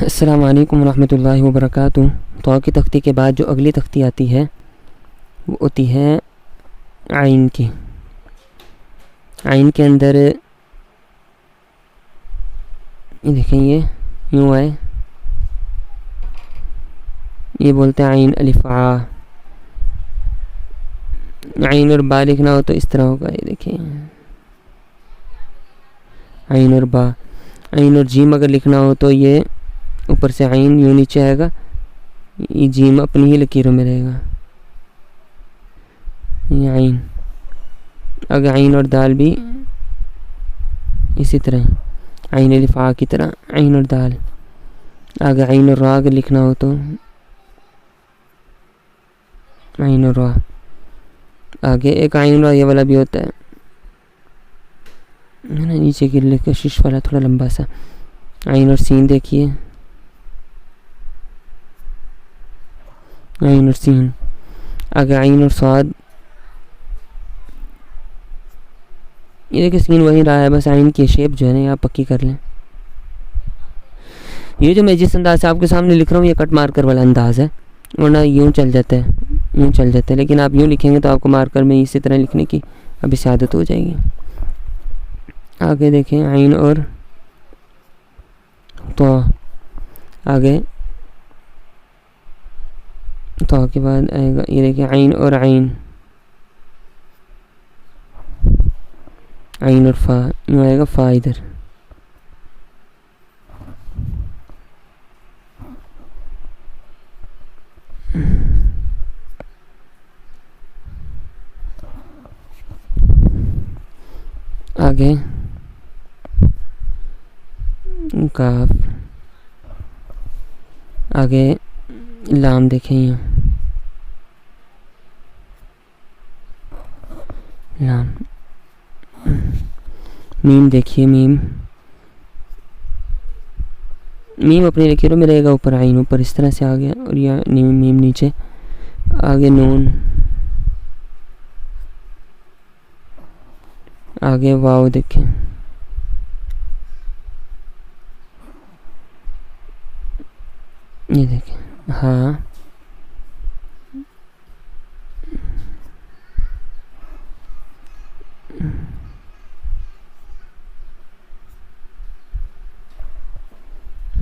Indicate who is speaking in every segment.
Speaker 1: अस्सलाम वालेकुम रहमतुल्लाहि व बरकातुहू। तो की तख्ती के बाद जो अगली तख्ती आती है वो होती है आइन की। आइन के अंदर ये देखें, ये यूँ आए, ये बोलते हैं आइन अलिफ आ। आइन और बा लिखना हो तो इस तरह होगा, ये देखिए आइन और बा। आइन और जीम अगर लिखना हो तो ये ऊपर से आइन यूँ नीचे आएगा, ये जीम अपनी ही लकीरों में रहेगा, ये आइन। अगर आइन और दाल भी इसी तरह, आइन अलिफ आ की तरह आइन और दाल। आगे आइन और रा अगर लिखना हो तो आइन और रा। आगे एक आइन रा ये वाला भी होता है ना, नीचे की कशिश वाला थोड़ा लंबा सा। आइन और सीन देखिए, आइन और सीन। आगे आइन और स्वाद, ये देखिए सीन वही रहा है, बस आइन की शेप जो है ना आप पक्की कर लें। ये जो मैं जिस अंदाज से आपके सामने लिख रहा हूँ ये कट मार्कर वाला अंदाज़ है, वरना यूँ चल जाता है, यूँ चल जाता है। लेकिन आप यूँ लिखेंगे तो आपको मार्कर में इसी तरह लिखने की अभी से आदत हो जाएगी। आगे देखें आइन और तो, आगे तो के बाद आएगा, ये देखिए आइन और आइन, आइन और फा, यूँ आएगा फा इधर। आगे काफ, आगे लाम देखें यहाँ, लाम। मीम देखिए, मीम, मीम अपनी लकीरों में रहेगा, ऊपर आइन ऊपर इस तरह से आ गया और यह मीम नीचे। आगे नून, आगे वाव देखें, ये देखें हाँ।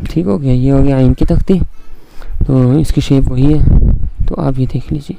Speaker 1: ठीक हो गया, ये हो गया आइन की तख्ती। तो इसकी शेप वही है, तो आप ये देख लीजिए।